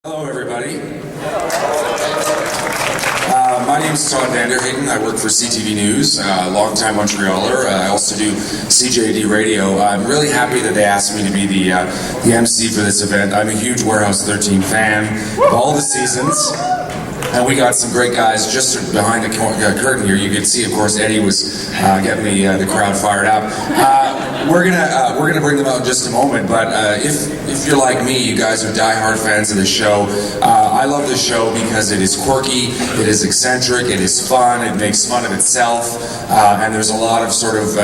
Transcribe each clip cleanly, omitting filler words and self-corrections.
Hello, everybody. My name is Todd Vanderhayden. I work for CTV News, longtime Montrealer. I also do CJD Radio. I'm really happy that they asked me to be the MC for this event. I'm a huge Warehouse 13 fan of all the seasons. And we got some great guys just behind the curtain here. You can see, of course, Eddie was getting the crowd fired up. We're gonna bring them out in just a moment. But if you're like me, you guys are diehard fans of the show. I love this show because it is quirky, it is eccentric, it is fun, it makes fun of itself, and there's a lot of sort of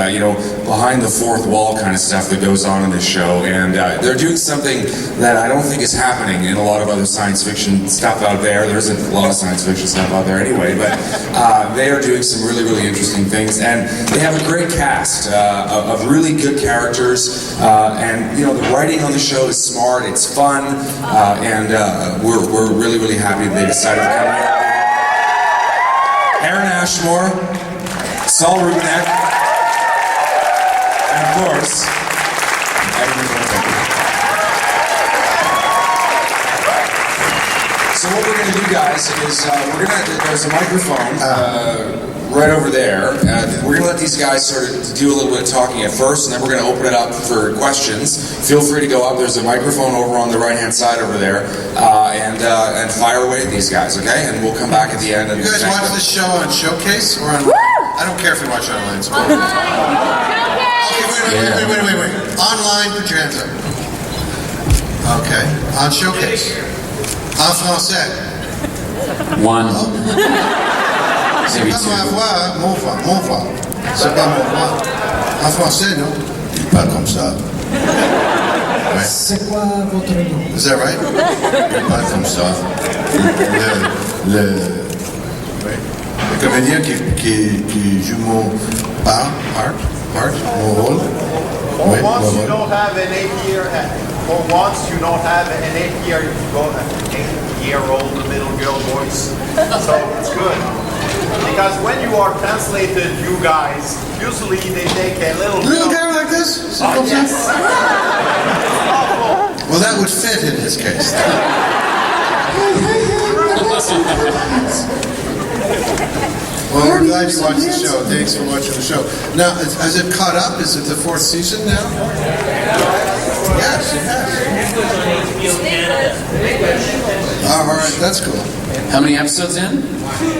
behind the fourth wall kind of stuff that goes on in this show. And they're doing something that I don't think is happening in a lot of other science fiction stuff out there. There isn't a lot of science fiction stuff out there anyway, but they are doing some really, really interesting things, and they have a great cast of really good characters, and the writing on the show is smart, it's fun, and we're really, really happy that they decided to come here. Arron Ashmore, Saul Rubinek, and of course, so what we're going to do, guys, is there's a microphone right over there. We're going to let these guys sort of do a little bit of talking at first, and then we're going to open it up for questions. Feel free to go up. There's a microphone over on the right-hand side over there, and fire away at these guys, okay? And we'll come back at the end. And you guys watch this show on Showcase or on? I don't care if you watch online. It's cool. Okay, wait. Online, put your hands up. Okay, on Showcase. En français. One. C'est pas ma voix, mon voix. C'est pas mon voix. En français, non? Pas comme ça. Ouais. C'est quoi votre nom? Is that right? Pas comme ça. Le comédien qui joue mon part, mon rôle. For once you don't have an 8-year-old little girl voice, so it's good. Because when you are translated, you guys, usually they take a little guy like this? Oh, yes. Well, that would fit in his case. Well, we're glad you watched the show. Thanks for watching the show. Now, has it caught up? Is it the 4th season now? Yes, it has. All right, that's cool. How many episodes in?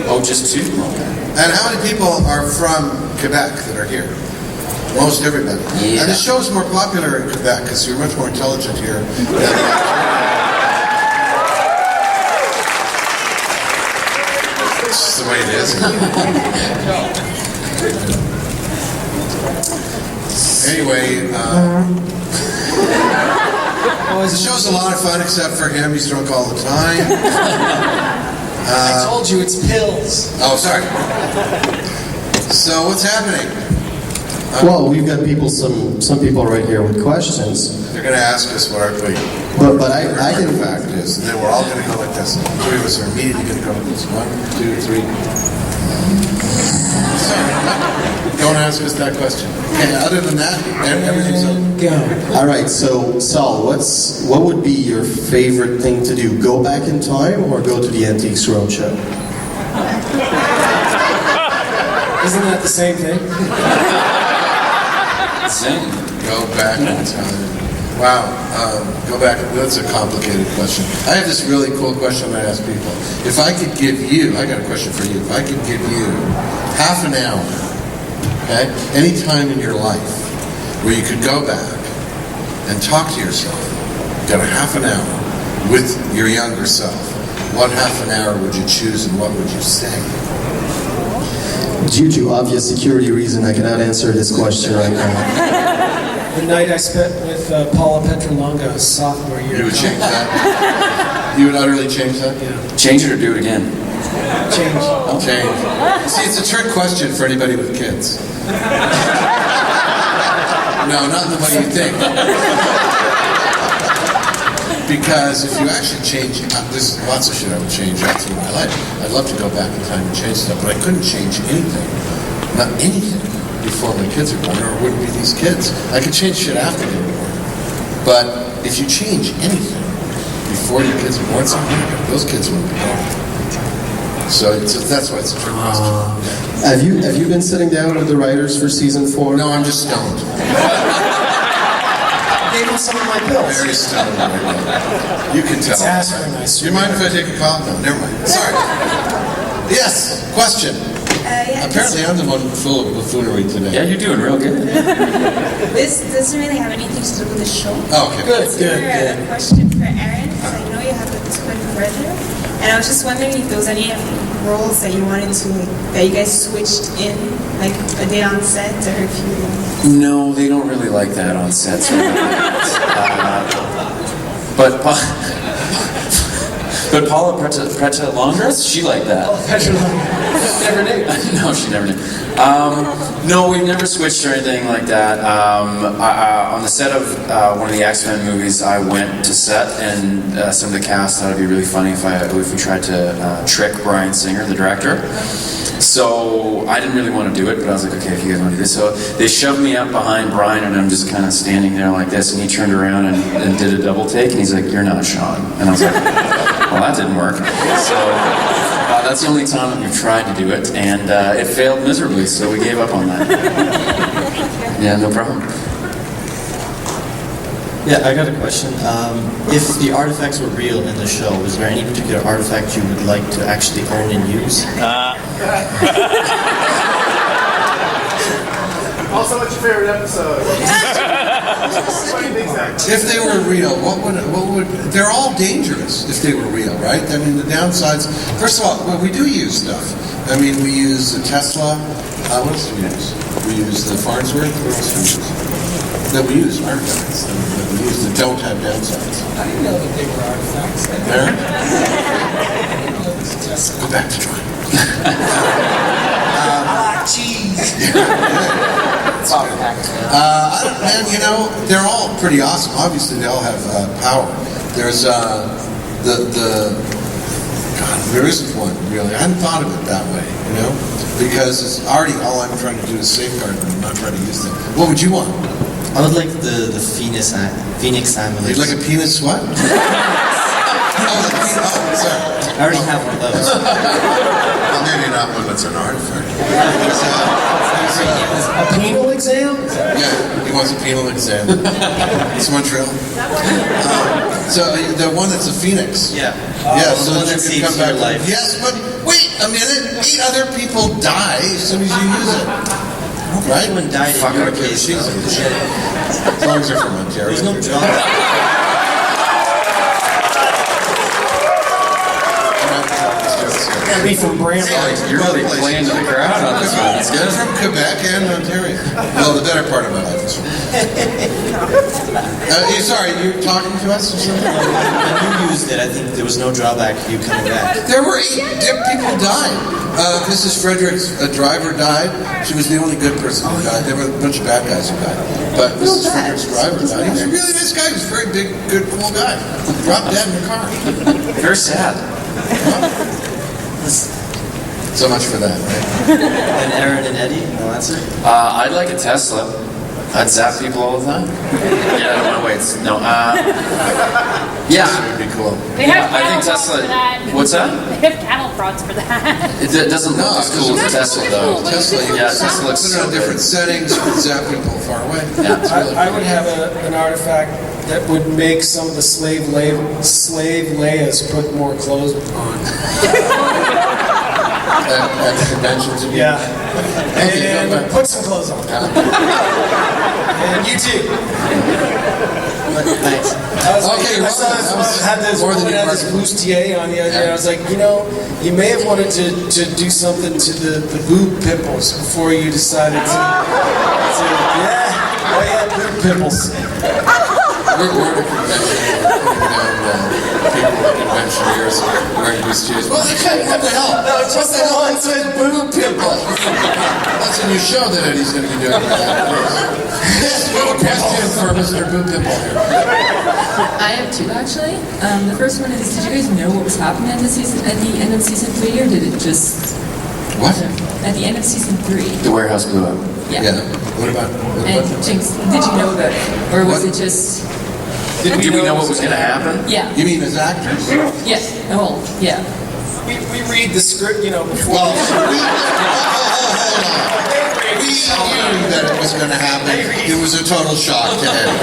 Oh, just 2? And how many people are from Quebec that are here? Most everybody. Yeah. And the show's more popular in Quebec because you're much more intelligent here. That's the way it is. Anyway, the show's a lot of fun except for him. He's drunk all the time. I told you it's pills. Oh, sorry. So what's happening? Well, we've got some people right here with questions. They're going to ask us what our But I can fact is. And then we're all going to go like this. 3 of us are immediately going to go like this. 1, 2, 3. Sorry. Don't ask us that question. Okay, other than that, everything's okay. All right, so Saul, what would be your favorite thing to do? Go back in time or go to the Antiques Roadshow? Isn't that the same thing? Same. Go back in time. Wow, go back. That's a complicated question. I have this really cool question I ask people. If I could give you, I got a question for you. If I could give you half an hour, okay, any time in your life where you could go back and talk to yourself, got a half an hour with your younger self, what half an hour would you choose and what would you say? Due to obvious security reason, I cannot answer this question right now. The night I spent with Paula Petrolonga, sophomore year. You would change that? You would utterly change that? Yeah. Change it or do it again? Change. Change. See, it's a trick question for anybody with kids. No, not in the way you think. Because if you actually change, there's lots of shit I would change all through my life. I'd love to go back in time and change stuff, but I couldn't change anything. Not anything before my kids are born, or it wouldn't be these kids. I could change shit after they were born. But if you change anything, before your kids were born, so those kids were born. So that's why it's a trick question. Have you been sitting down with the writers for season 4? No, I'm just stoned. Gave them some of my pills. Very stoned right now. You can tell. It's aspirin, I Do you mind if I take a call? No, never mind. Sorry. Yes, question. Yeah, Apparently I'm the one full of buffoonery today. Yeah, you're doing real good. this doesn't really have anything to do with the show. Oh, okay. Good, It's good, more good. a question for Aaron, because I know you have a twin brother, and I was just wondering if there was any roles that you wanted to, that you guys switched in, like a day on set, or if you... No, they don't really like that on sets. But Paula Preta Longdress, she liked that. Never knew. No, she never knew. No, we've never switched or anything like that. On the set of one of the X-Men movies, I went to set, and some of the cast thought it'd be really funny if we tried to trick Bryan Singer, the director. So I didn't really want to do it, but I was like, okay, if you guys want to do this. So they shoved me up behind Bryan, and I'm just kind of standing there like this, and he turned around and did a double take, and he's like, "You're not Sean." And I was like, well, that didn't work. So that's the only time that we've tried to do it, and it failed miserably, so we gave up on that. Yeah, no problem. Yeah, I got a question. If the artifacts were real in the show, is there any particular artifact you would like to actually own and use? Also, what's your favorite episode? What do you think, Zach? If they were real, what would they're all dangerous if they were real, right? I mean, the downsides, first of all, well, we do use stuff. I mean, we use the Tesla, what else do we use? We use the Farnsworth, what else do we use? That we use artifacts that we use that don't have downsides. I didn't know that they were artifacts. There? I didn't know this was Tesla. Go back to John. Cheese. Man, you know, they're all pretty awesome. Obviously, they all have power. There's God, there isn't one really. I hadn't thought of it that way, you know, because it's already all I'm trying to do is safeguard them. I'm not trying to use them. What would you want? I would like the Phoenix amulet. You'd like a penis what? Oh, sorry. I already have one of those. Well, maybe not one that's an artifact. A penal exam? Yeah, he wants a penal exam. It's Montreal. So the one that's a phoenix. Yeah. Yeah, the so one that that you can saves come back. your life. Yes, but wait a minute. 8 other people die as soon as you use it. Right? Everyone died in Fuck, your I don't care. case. She's as long as they're from Ontario. There's no drama. Be from Brandon. You're really playing to the crowd on this one. That's I'm good. from Quebec and Ontario. Well, the better part of my life is from. Sorry, you're talking to us or something? When you used it, I think there was no drawback to you coming back. There were 8 people died. Mrs. Frederick's driver died. She was the only good person who died. There were a bunch of bad guys who died. But Mrs. Frederick's driver died. He was a really nice guy. He was a very big, good, cool guy. Dropped dead in the car. Very sad. So much for that, right? And Aaron and Eddie, no answer? I'd like a Tesla. I'd zap people all the time. Yeah, no, wait. No. Yeah. That would be cool. They have I think cattle prods Tesla. for that. What's that? They have cattle prods for that. It doesn't look as cool as a Tesla, though. Tesla, you Yeah, can Tesla looks put it so on different good. settings. You can zap people far away. Yeah, it's really I would have an artifact that would make some of the slave Leias put more clothes on. At the conventions. Yeah. Okay, And go back. put some clothes on. And you too. Thanks. I saw this had this more than woman you had this marketed. bustier on the other day, and I was like, you know, you may have wanted to do something to the boob pimples before you decided to yeah, oh yeah, boob pimples. We're at a convention. People at convention years wearing bustiers. Well, what the hell? No, it's just the one said boob pimple. That's a new show that Eddie's going to be doing. Yes, boob question for Mr. Boob Pimple here. I have 2 actually. The first one is, did you guys know what was happening at the end of season 3, or did it just What? at the end of season 3? The warehouse blew up. Yeah. What about? And Jinx, did you know about it, or was What? it just? Did we know what was going to happen? Yeah. You mean as actors? Yes. Oh, yeah. We read the script, before. Well, we knew that it was going to happen. It was a total shock to him.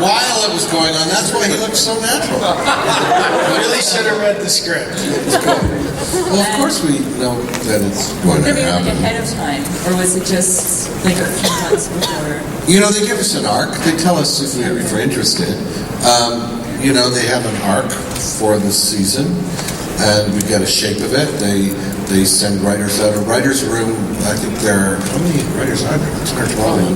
While it was going on, that's why he looked so natural. Really should have read the script. Well, of course we know that it's going to Did they like happen. ahead of time, or was it just like a few months before? They give us an arc. They tell us if we're interested. They have an arc for the season, and we get a shape of it. They send writers out. A writer's room, I think there are, how many writers are there? 10 or 12.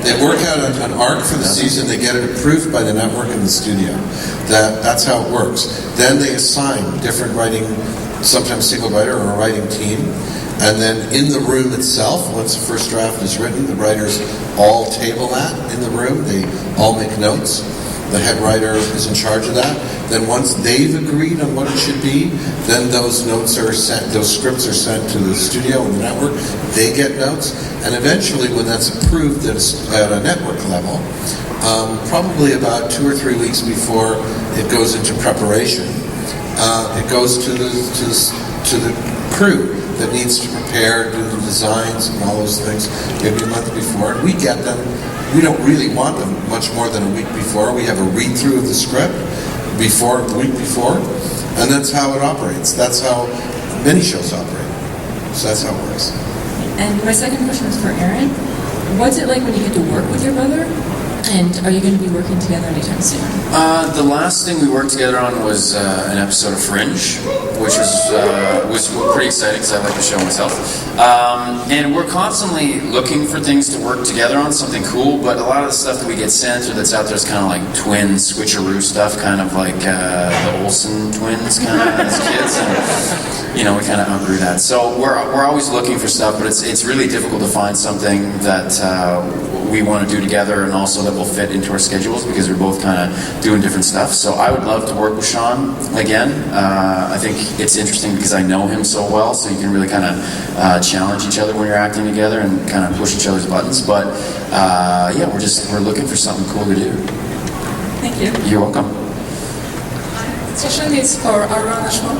They work out an arc for the season. They get it approved by the network and the studio. That's how it works. Then they assign different writing, sometimes single writer or a writing team. And then in the room itself, once the first draft is written, the writers all table that in the room. They all make notes. The head writer is in charge of that. Then once they've agreed on what it should be, then those notes are sent, those scripts are sent to the studio and the network. They get notes. And eventually when that's approved at a network level, probably about 2 or 3 weeks before it goes into preparation, it goes to the crew that needs to prepare, do the designs and all those things, maybe a month before. And we get them. We don't really want them much more than a week before. We have a read-through of the script the week before, and that's how it operates. That's how many shows operate. So that's how it works. And my second question is for Aaron. What's it like when you get to work with your brother? And are you going to be working together anytime soon? The last thing we worked together on was an episode of Fringe, which was pretty exciting because I like the show myself. And we're constantly looking for things to work together on, something cool, but a lot of the stuff that we get sent or that's out there is kind of like twin switcheroo stuff, kind of like the Olsen twins kind of as kids. And, we kind of outgrew that. So we're always looking for stuff, but it's really difficult to find something that we want to do together and also that will fit into our schedules because we're both kind of doing different stuff. So I would love to work with Sean again. I think it's interesting because I know him so well, so you can really kind of challenge each other when you're acting together and kind of push each other's buttons. But we're looking for something cool to do. Thank you. You're welcome. This question is for Arron Ashmore.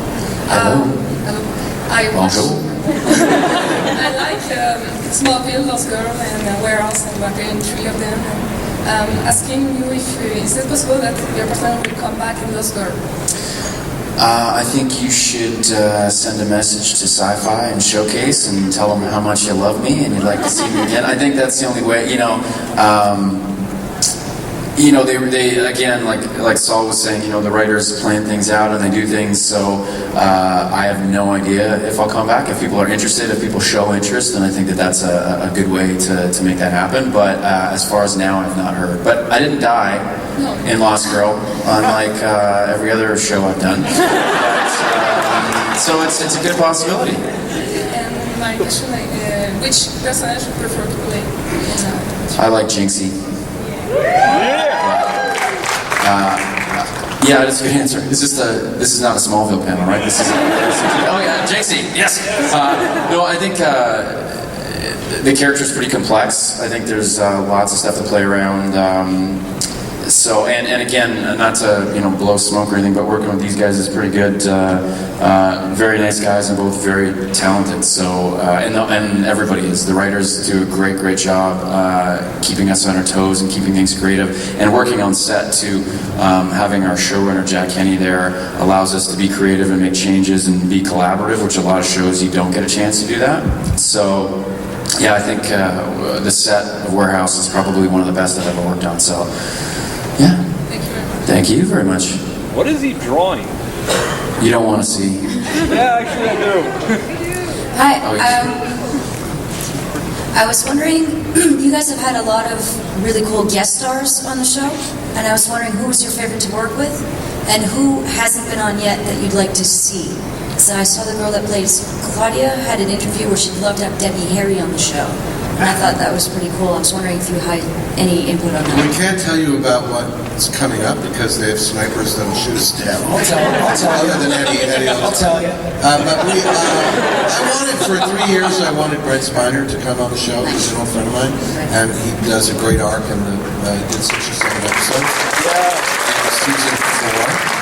I like Smallville, Lost Girl, and Warehouse, and Wagon, 3 of them. Asking you if is it possible that your partner will come back in Lost Girl? I think you should send a message to Syfy and Showcase and tell them how much you love me and you'd like to see me again. I think that's the only way. They again, like Saul was saying, the writers plan things out and they do things, so I have no idea if I'll come back. If people are interested, if people show interest, then I think that's a good way to make that happen. But as far as now, I've not heard. But I didn't die in Lost Girl, unlike every other show I've done. So it's a good possibility. And my question is, which personage you prefer to play? I like Jinxie. Yeah, that's a good answer. This is not a Smallville panel, right? This is oh yeah, Jinxie, yes. No, I think the character is pretty complex. I think there's lots of stuff to play around. So and again, not to blow smoke or anything, but working with these guys is pretty good. Very nice guys and both very talented. So and everybody is. The writers do a great job keeping us on our toes and keeping things creative. And working on set too, having our showrunner Jack Kenny there allows us to be creative and make changes and be collaborative, which a lot of shows you don't get a chance to do that. So yeah, I think the set of Warehouse is probably one of the best I've ever worked on. So. Yeah. Thank you very much. What is he drawing? You don't want to see. Yeah, actually I do. Hi. I was wondering, you guys have had a lot of really cool guest stars on the show, and I was wondering who was your favorite to work with, and who hasn't been on yet that you'd like to see because I saw the girl that plays Claudia had an interview where she'd love to have Debbie Harry on the show. And I thought that was pretty cool. I was wondering if you had any input on that. We can't tell you about what's coming up because they have snipers that'll shoot us down. I'll tell you. Other than Eddie I'll tell you. But I wanted, for 3 years, I wanted Brent Spiner to come on the show. He's an old friend of mine. And he does a great arc and did 6 or 7 episodes. Season 4.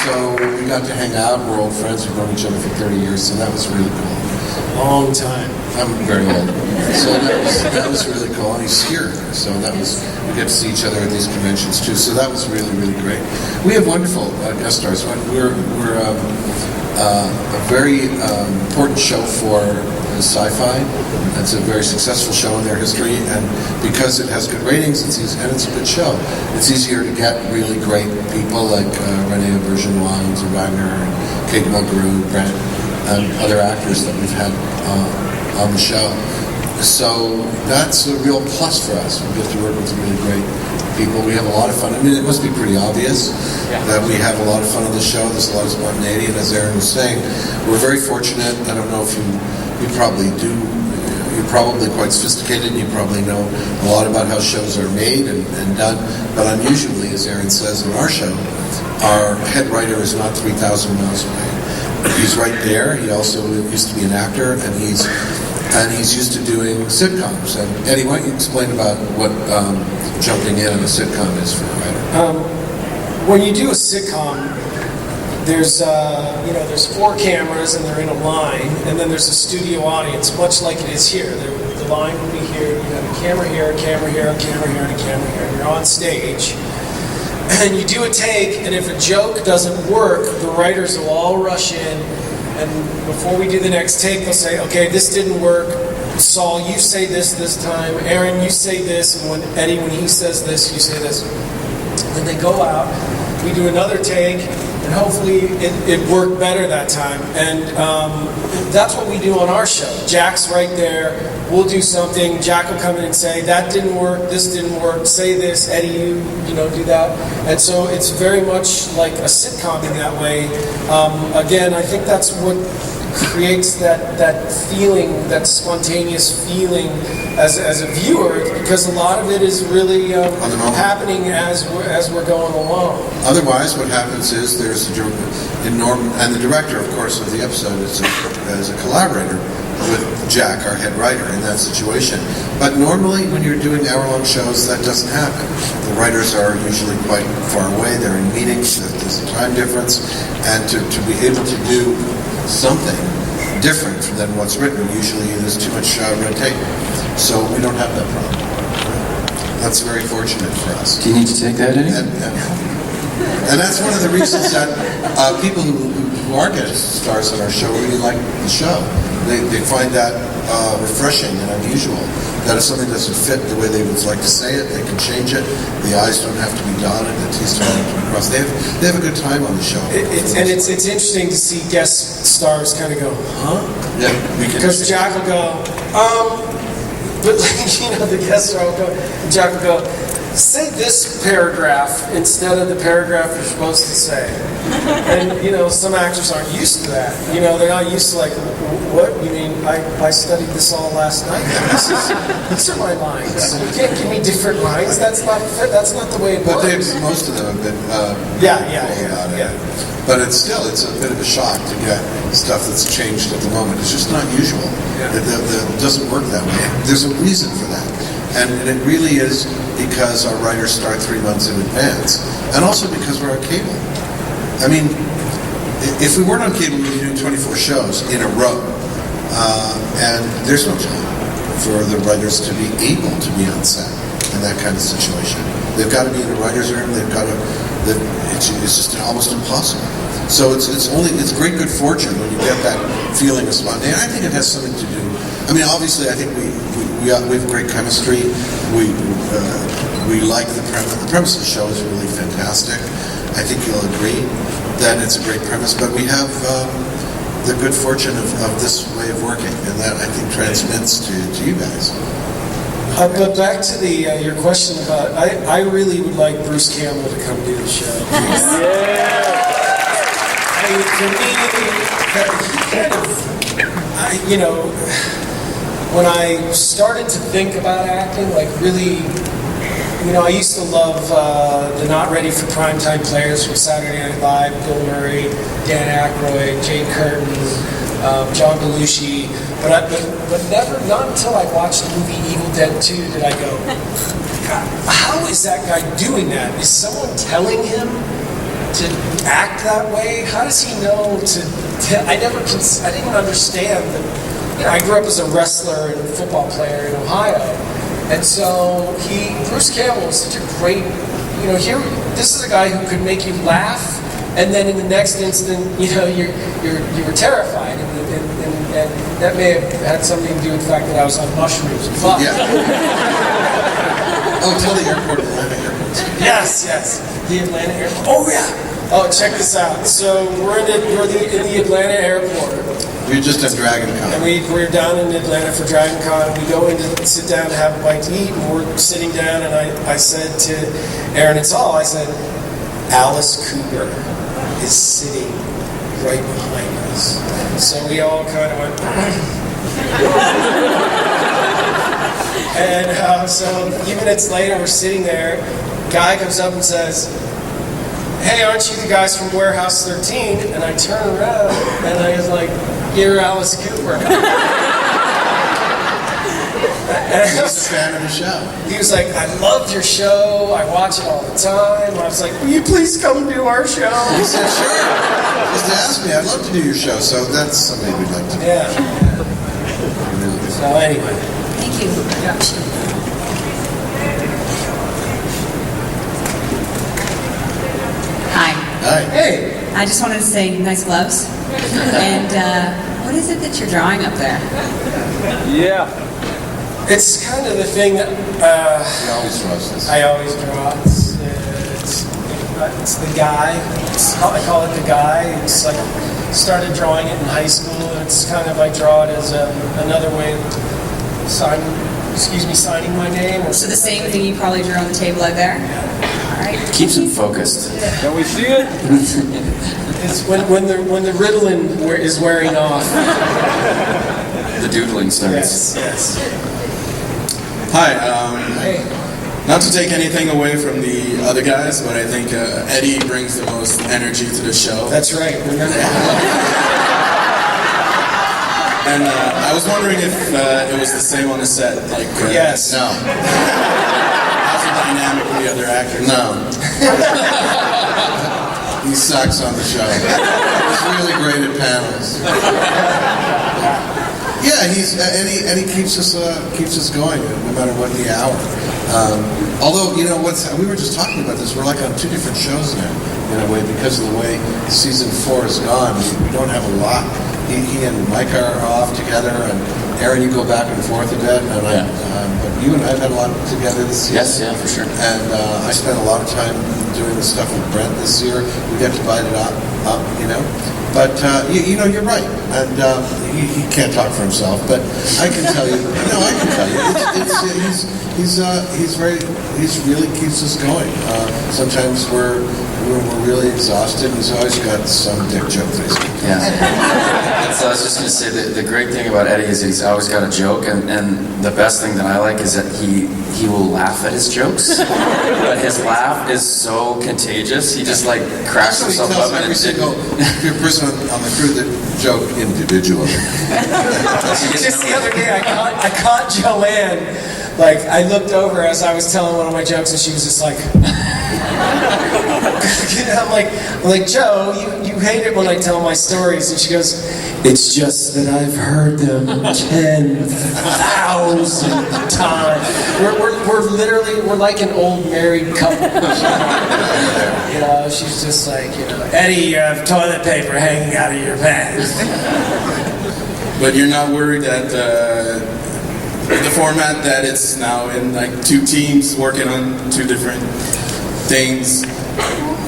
So we got to hang out. We're old friends. We've known each other for 30 years, so that was really cool. Long time. I'm very old. So that was really cool. And he's here. So we get to see each other at these conventions too. So that was really, really great. We have wonderful guest stars. We're a very important show for Syfy. It's a very successful show in their history, and because it has good ratings, it's a good show. It's easier to get really great people like Renee Aubergenois, Lisa Wagner, and Kate Mulgrew, Brent, and other actors that we've had on the show. So that's a real plus for us. We get to work with some really great people. We have a lot of fun. I mean, it must be pretty obvious that we have a lot of fun on the show. There's a lot of spontaneity, and as Aaron was saying, we're very fortunate. I don't know if you probably do. You're probably quite sophisticated, and you probably know a lot about how shows are made and done. But unusually, as Aaron says, in our show, our head writer is not 3,000 miles away. He's right there. He also used to be an actor, and he's used to doing sitcoms. And Eddie, why don't you explain about what jumping in on a sitcom is for a writer? When you do a sitcom, there's 4 cameras and they're in a line, and then there's a studio audience, much like it is here. The line will be here. You have a camera here, a camera here, a camera here, and a camera here. And you're on stage. And you do a take, and if a joke doesn't work, the writers will all rush in, and before we do the next take, they'll say, okay, this didn't work. Saul, you say this time. Aaron, you say this. And when Eddie, when he says this, you say this. Then they go out, we do another take, and hopefully it worked better that time. And that's what we do on our show. Jack's right there. We'll do something. Jack will come in and say, that didn't work, this didn't work, say this, Eddie, you do that. And so it's very much like a sitcom in that way. Again, I think that's what creates that feeling, that spontaneous feeling as a viewer, because a lot of it is really happening as we're going along. Otherwise, what happens is there's and the director, of course, of the episode is a collaborator with Jack, our head writer, in that situation. But normally, when you're doing hour-long shows, that doesn't happen. The writers are usually quite far away. They're in meetings. There's a time difference, and to be able to do something different than what's written, usually there's too much red tape. So we don't have that problem. That's very fortunate for us. Do you need to take that, Eddie? And that's one of the reasons that people who are guest stars on our show really like the show. They find that refreshing and unusual. That if something doesn't fit the way they would like to say it, they can change it. The I's don't have to be dotted, the T's don't have to be crossed. They have a good time on the show. It's interesting to see guest stars kind of go, huh? Yeah, because Jack will go, but the guest star will go, Jack will go, say this paragraph instead of the paragraph you're supposed to say. And, some actors aren't used to that. They're not used to like, what? You mean, I studied this all last night? These are my lines. You can't give me different lines. That's not the way it works. But most of them have been yeah. But it's a bit of a shock to get stuff that's changed at the moment. It's just not usual. It doesn't work that way. There's a reason for that. And it really is because our writers start 3 months in advance. And also because we're on cable. I mean, if we weren't on cable, we'd be doing 24 shows in a row. And there's no time for the writers to be able to be on set in that kind of situation. They've got to be in a writer's room. It's just almost impossible. So it's great good fortune when you get that feeling of spontaneity. I think it has something to do. I mean, obviously, I think we have great chemistry. We like the premise. The premise of the show is really fantastic. I think you'll agree that it's a great premise. But we have the good fortune of this way of working, and that I think transmits to you guys. But back to your question about, I really would like Bruce Campbell to come do the show. I you know, when I started to think about acting, like really, you know, I used to love the Not Ready for Primetime players from Saturday Night Live, Bill Murray, Dan Aykroyd, Jane Curtin, John Belushi, but never, not until I watched the movie Evil Dead 2 did I go, God, how is that guy doing that? Is someone telling him to act that way? How does he know to? I didn't understand that. You know, I grew up as a wrestler and a football player in Ohio, and so Bruce Campbell is such a great. You know, this is a guy who could make you laugh, and then in the next instant, you know, you were terrified, and that may have had something to do with the fact that I was on mushrooms. But, Yeah. Oh, tell the airport, Atlanta Airport. Yes, the Atlanta airport. Oh yeah. Oh, check this out. So we're in the Atlanta airport. You're just at Dragon Con. And we're down in Atlanta for Dragon Con. We go in to sit down to have a bite to eat, and we're sitting down, and I said to Aaron and Saul, I said, Alice Cooper is sitting right behind us. So we all kind of went, and so a few minutes later, we're sitting there, guy comes up and says, hey, aren't you the guys from Warehouse 13? And I turn around, and I was like, you're Alice Cooper. He's a fan of the show. He was like, I love your show. I watch it all the time. I was like, will you please come do our show? He said, sure. Just ask me. I'd love to do your show. So that's something we'd like to do. Yeah. So anyway. Thank you. Hi. Hi. Hey. I just wanted to say nice gloves. And what is it that you're drawing up there? Yeah. It's kind of the thing that He always draws this. I always draw. It's the guy. I call it the guy. It's like started drawing it in high school. And it's kind of I draw it as another way of signing my name. So the same thing you probably drew on the table out there? All right. Keeps him focused. Can we see it? It's when the Ritalin is wearing off. The doodling starts. Yes. Hi. Hey. Not to take anything away from the other guys, but I think Eddie brings the most energy to the show. That's right. Remember. And I was wondering if it was the same on the set. Like, Yes. No. how's the dynamic with the other actors? No. He sucks on the show. He's really great at panels. Yeah, Eddie keeps us going no matter what the hour. Although, you know, we were just talking about this. We're like on two different shows now, in a way, because of the way season 4 is gone. We don't have a lot. He and Mike are off together, and Aaron, you go back and forth a bit. And but you and I have had a lot together this season. Yes, yeah, for sure. And I spent a lot of time doing the stuff with Brent this year. We got to bite it up, you know. But you know, you're right, and he can't talk for himself. But I can tell you, I can tell you, he's really keeps us going. Sometimes we're really exhausted. He's always got some dick joke face. Yeah. So I was just going to say that the great thing about Eddie is he's always got a joke, and the best thing that I like is that he will laugh at his jokes, but his laugh is so contagious. He just like cracks himself up. Every single person on the crew that joke individually. Just the other day, I caught Joanne. Like, I looked over as I was telling one of my jokes, and she was just like, I'm like, Joe, you hate it when I tell my stories. And she goes, it's just that I've heard them 10,000 times. We're like an old married couple. You know, she's just like, Eddie, you have toilet paper hanging out of your pants. But you're not worried that the format that it's now in, like 2 teams working on 2 different things,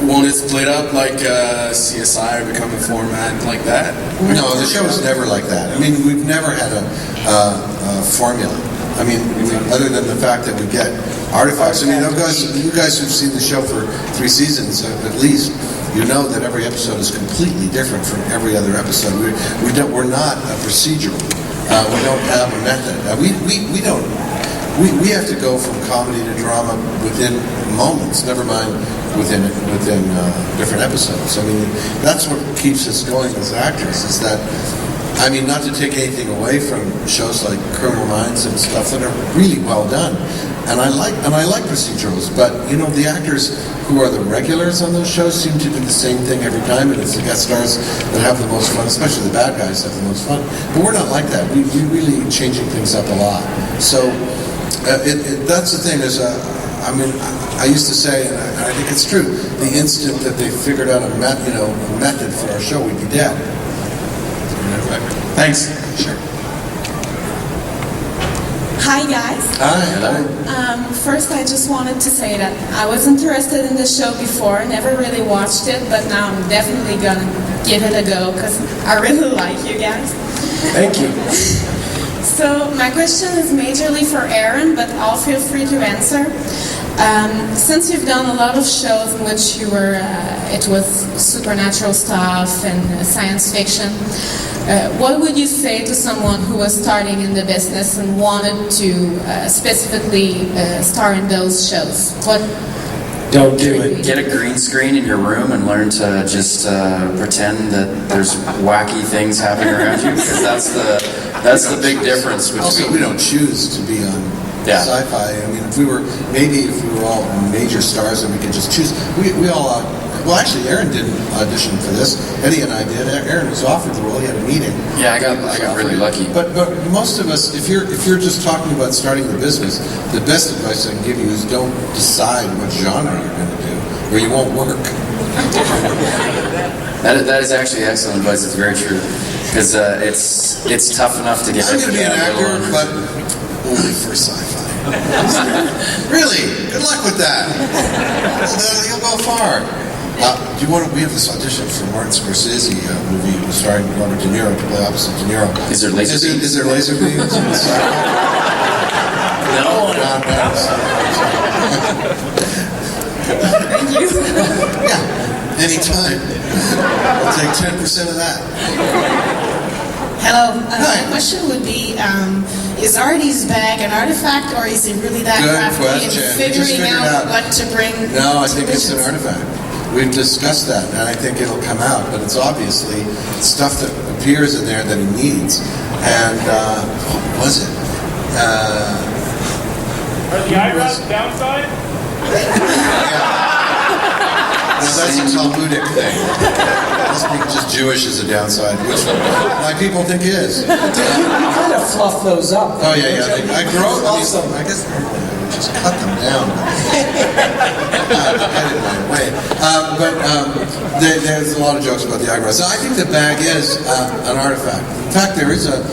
won't it split up like CSI or become a format like that? No, the show is never like that. I mean, we've never had a formula. I mean, other than the fact that we get artifacts. I mean, you guys who've seen the show for 3 seasons at least, you know that every episode is completely different from every other episode. We're not a procedural. We don't have a method. We have to go from comedy to drama within moments, never mind within different episodes. I mean, that's what keeps us going as actors, is that, I mean, not to take anything away from shows like Criminal Minds and stuff that are really well done. And I like procedurals, but you know, the actors who are the regulars on those shows seem to do the same thing every time, and it's the guest stars that have the most fun, especially the bad guys have the most fun. But we're not like that. We're really changing things up a lot. So that's the thing is, I mean, I used to say, and I think it's true, the instant that they figured out a method for our show, we'd be dead. Thanks. Sure. Hi guys. Hi. First, I just wanted to say that I was interested in the show before, never really watched it, but now I'm definitely gonna give it a go because I really like you guys. Thank you. So my question is majorly for Aaron, but I'll feel free to answer. Since you've done a lot of shows in which you were, it was supernatural stuff and science fiction, what would you say to someone who was starting in the business and wanted to specifically star in those shows? What? Don't do it. Get a green screen in your room and learn to just pretend that there's wacky things happening around you, because that's the big difference between. Also, we don't choose to be on Syfy. I mean, if we were all major stars and we could just choose, we all. Well, actually, Aaron didn't audition for this. Eddie and I did. Aaron was offered the role. He had a meeting. Yeah, I got really lucky. But most of us, if you're just talking about starting the business, the best advice I can give you is don't decide what genre you're going to do, or you won't work. That is actually excellent advice. It's very true, because it's tough enough to get. I'm going to be an actor, but only for Syfy. Really? Good luck with that. You'll go far. We have this audition for Martin Scorsese movie starring Robert De Niro to play opposite De Niro. Is there laser beams? Is there laser beams in the No. Thank you. Yeah, anytime. I'll take 10% of that. Hello. My question would be, is Artie's bag an artifact, or is it really that crafty in figuring out what to bring? No, I think it's an artifact. We've discussed that, and I think it'll come out, but it's obviously stuff that appears in there that he needs. And what was it? Are the eyebrows the downside? No, that's a Talmudic thing. Must be just Jewish as a downside, which my people think it is. You kind of fluff those up. Oh yeah. I grow awesome. I guess just cut them down. Get in my way. There's a lot of jokes about the eyebrows. So I think the bag is an artifact. In fact, there's a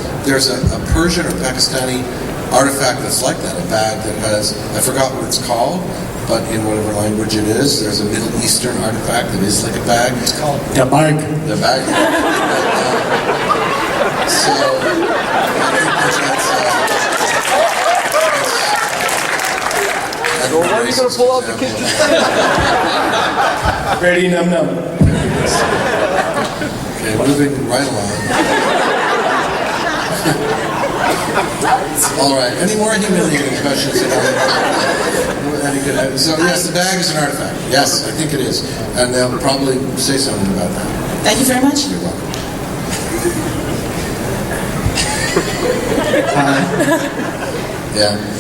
Persian or Pakistani artifact that's like that. A bag that has, I forgot what it's called, but in whatever language it is, there's a Middle Eastern artifact that is like a bag. It's called the bag. The bag. So So when are you going to pull out the kitchen? Ready, num num. Okay, moving right along. All right. Any more humiliating questions? So yes, the bag is an artifact. Yes, I think it is, and they'll probably say something about that. Thank you very much. You're welcome. Yeah.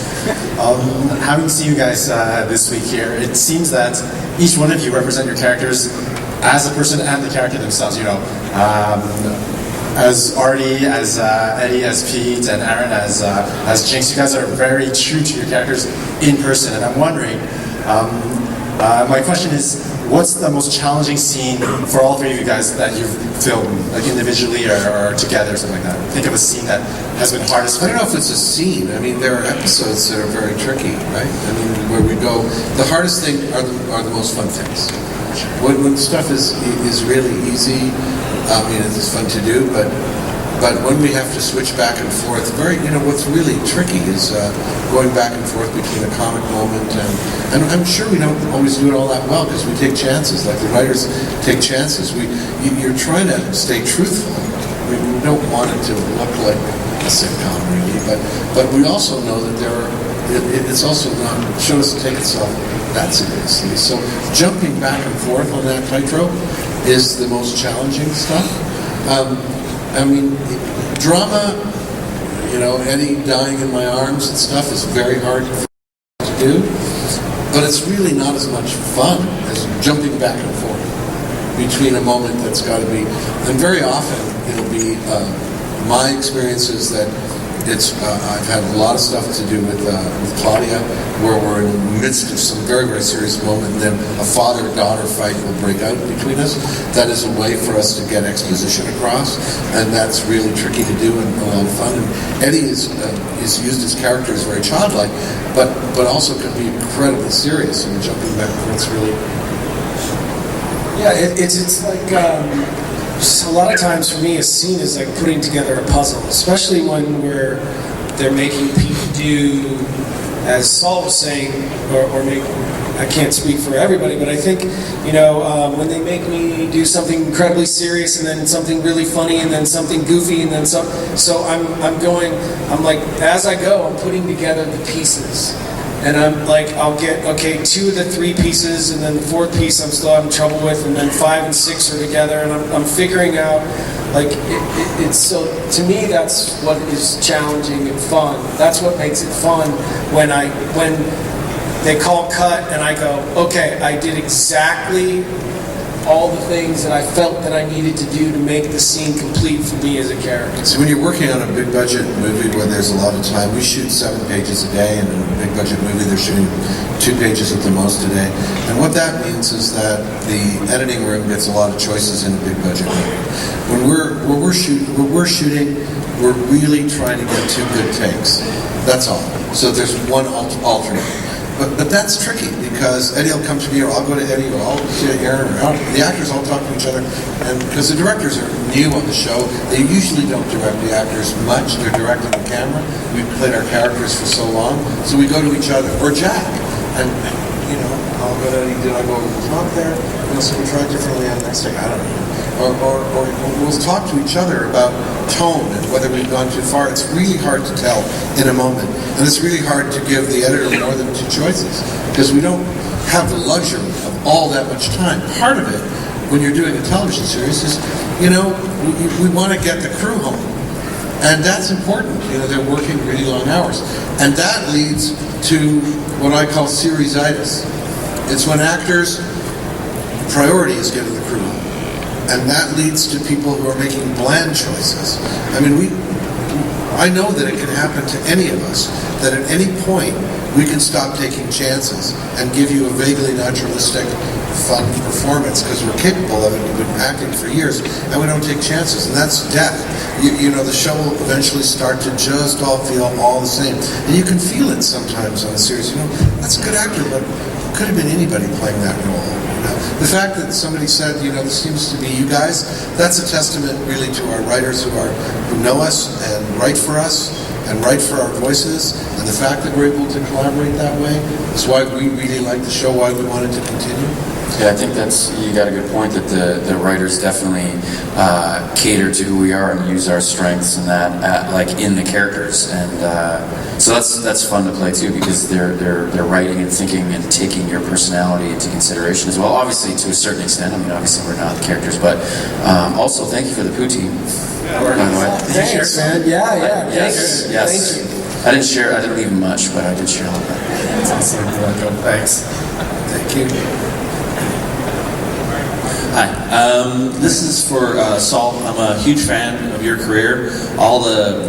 Having seen you guys this week here, it seems that each one of you represent your characters as a person and the character themselves. You know, as Artie, as Eddie, as Pete, and Aaron as Jinx. You guys are very true to your characters in person, and I'm wondering. My question is, what's the most challenging scene for all three of you guys that you've filmed, like individually or together, or something like that? Think of a scene that has been hardest for you. I don't know if it's a scene. I mean, there are episodes that are very tricky, right? I mean, where we go. The hardest thing are the most fun things. When stuff is really easy, I mean, it's fun to do, but But when we have to switch back and forth, what's really tricky is going back and forth between a comic moment and I'm sure we don't always do it all that well because we take chances, like the writers take chances. You're trying to stay truthful. We don't want it to look like a sitcom really, but we also know that it's also not, the show doesn't take itself that seriously. So jumping back and forth on that tightrope is the most challenging stuff. I mean, drama, Eddie dying in my arms and stuff is very hard to do, but it's really not as much fun as jumping back and forth between a moment that's got to be, and very often it'll be my experiences that I've had a lot of stuff to do with Claudia, where we're in the midst of some very, very serious moment, and then a father-daughter fight will break out between us. That is a way for us to get exposition across, and that's really tricky to do and a lot of fun. And Eddie is used his character as very childlike, but also can be incredibly serious, and jumping back and forth really... Yeah, it's like... a lot of times for me, a scene is like putting together a puzzle, especially when they're making people do, as Saul was saying, or make. I can't speak for everybody, but I think when they make me do something incredibly serious and then something really funny and then something goofy and then some. So I'm like as I go, I'm putting together the pieces. And I'm like, I'll get, 2 of the 3 pieces, and then the 4th piece I'm still having trouble with, and then 5 and 6 are together, and I'm figuring out, like, it's so, to me, that's what is challenging and fun. That's what makes it fun when they call cut, and I go, okay, I did exactly all the things that I felt that I needed to do to make the scene complete for me as a character. So when you're working on a big budget movie where there's a lot of time, we shoot 7 pages a day, and in a big budget movie they're shooting 2 pages at the most a day. And what that means is that the editing room gets a lot of choices in a big budget movie. When we're shooting, we're really trying to get 2 good takes. That's all. So there's one alternate. But that's tricky because Eddie will come to me, or I'll go to Eddie, or I'll see Aaron, or the actors all talk to each other. And because the directors are new on the show, they usually don't direct the actors much. They're directing the camera. We've played our characters for so long, so we go to each other, or Jack. And I'll go to Eddie, did I go over the top there? So we try differently on the next take. I don't know. Or we'll talk to each other about tone and whether we've gone too far. It's really hard to tell in a moment. And it's really hard to give the editor more than 2 choices because we don't have the luxury of all that much time. Part of it, when you're doing a television series, is, we want to get the crew home. And that's important. They're working really long hours. And that leads to what I call seriesitis. It's when actors' priority is getting the crew home. And that leads to people who are making bland choices. I mean, I know that it can happen to any of us, that at any point we can stop taking chances and give you a vaguely naturalistic, fun performance because we're capable of it. We've been acting for years, and we don't take chances, and that's death. The show will eventually start to just all feel all the same. And you can feel it sometimes on a series. That's a good actor, but it could have been anybody playing that role. The fact that somebody said, this seems to be you guys, that's a testament really to our writers who know us and write for us and write for our voices, and the fact that we're able to collaborate that way is why we really like the show, why we wanted to continue. Yeah, I think you got a good point that the writers definitely cater to who we are and use our strengths and that like in the characters, and so that's fun to play too because they're writing and thinking and taking your personality into consideration as well. Obviously, to a certain extent. I mean, obviously we're not the characters, but also thank you for the poutine. Thanks, man. Yeah. Yes. Thank you. I didn't share. I didn't leave much, but I did share a little bit. That's awesome. You're welcome. Thanks. Thank you. Hi, this is for Saul. I'm a huge fan of your career. All the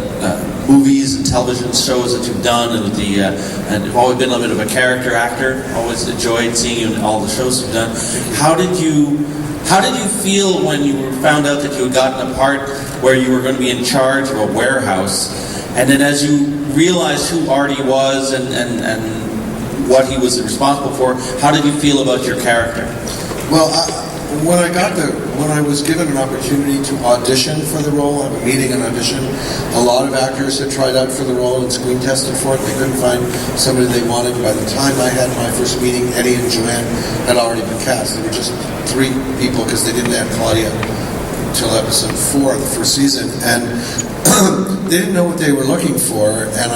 movies and television shows that you've done, and and you've always been a bit of a character actor. Always enjoyed seeing you in all the shows you've done. How did you feel when you found out that you had gotten a part where you were going to be in charge of a warehouse, and then as you realized who Artie was and what he was responsible for, how did you feel about your character? Well, when I was given an opportunity to audition for the role, have a meeting and audition, a lot of actors had tried out for the role and screen tested for it. They couldn't find somebody they wanted. By the time I had my first meeting, Eddie and Joanne had already been cast. There were just 3 people because they didn't have Claudia until episode 4 of the first season, and they didn't know what they were looking for. And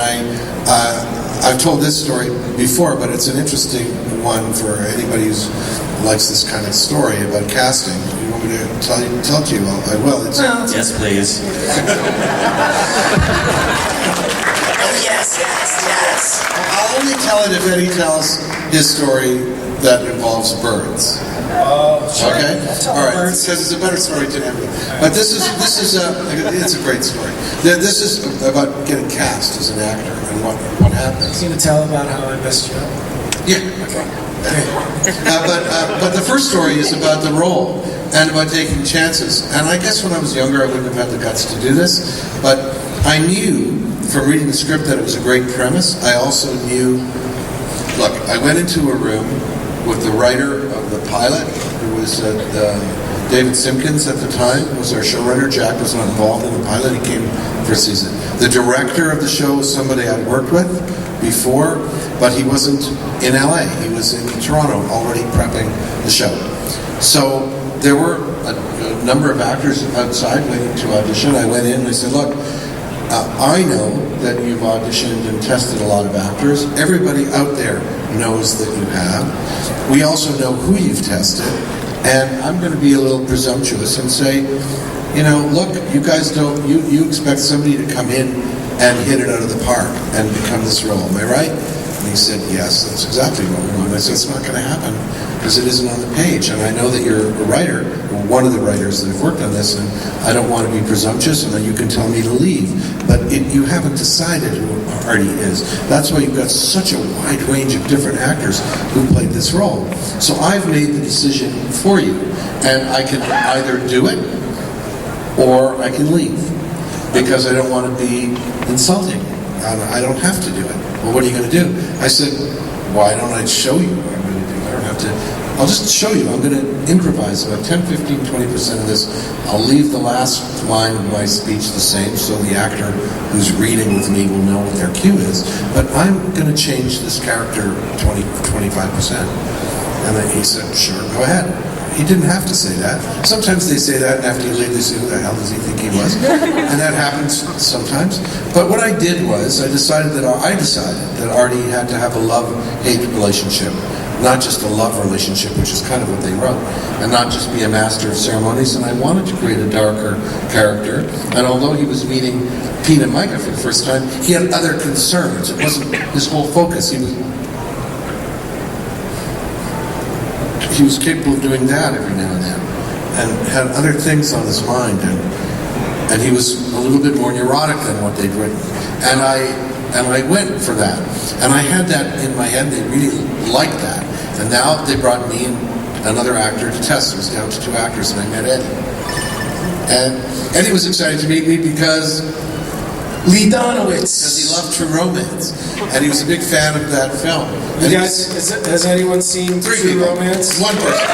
I've told this story before, but it's an interesting one for anybody who likes this kind of story about casting. You want me to tell it to you? Well, I will. Yes, please. Yes. I'll only tell it if Eddie tells his story that involves birds. Sure. Okay. All right. Because it's a better story to him. But it's a great story. This is about getting cast as an actor and what happens. You gonna tell about how I messed you up? Yeah. Okay. But the first story is about the role and about taking chances. And I guess when I was younger, I wouldn't have had the guts to do this. But I knew from reading the script that it was a great premise. I also knew. Look, I went into a room with the writer of the pilot, who was David Simpkins at the time, was our showrunner. Jack was not involved in the pilot. He came for a season. The director of the show was somebody I'd worked with before, but he wasn't in LA. He was in Toronto already prepping the show. So there were a number of actors outside waiting to audition. I went in and I said, look, I know that you've auditioned and tested a lot of actors. Everybody out there knows that you have. We also know who you've tested. And I'm going to be a little presumptuous and say, look, you guys don't, you expect somebody to come in and hit it out of the park and become this role. Am I right? And he said, yes, that's exactly what we want. I said, it's not going to happen because it isn't on the page. And I know that you're a writer, or one of the writers that have worked on this, and I don't want to be presumptuous, and then you can tell me to leave. But you haven't decided who Artie is. That's why you've got such a wide range of different actors who played this role. So I've made the decision for you. And I can either do it, or I can leave. Because I don't want to be insulting. I don't have to do it. Well, what are you going to do? I said, why don't I show you what I'm going to do? I don't have to. I'll just show you. I'm going to improvise about 10, 15, 20% of this. I'll leave the last line of my speech the same so the actor who's reading with me will know what their cue is. But I'm going to change this character 25%. And then he said, sure, go ahead. He didn't have to say that. Sometimes they say that, and after you leave, they say, who the hell does he think he was? And that happens sometimes. But what I did was, I decided that Artie had to have a love-hate relationship. Not just a love relationship, which is kind of what they wrote, and not just be a master of ceremonies. And I wanted to create a darker character. And although he was meeting Pete and Micah for the first time, he had other concerns. It wasn't his whole focus. He was capable of doing that every now and then, and had other things on his mind, and he was a little bit more neurotic than what they'd written. And I went for that, and I had that in my head. They really liked that, and now they brought me and another actor to test. It was down to 2 actors, and I met Eddie. And Eddie was excited to meet me because Lee Donowitz. Because he loved True Romance, and he was a big fan of that film. You guys, has anyone seen True Romance? One person.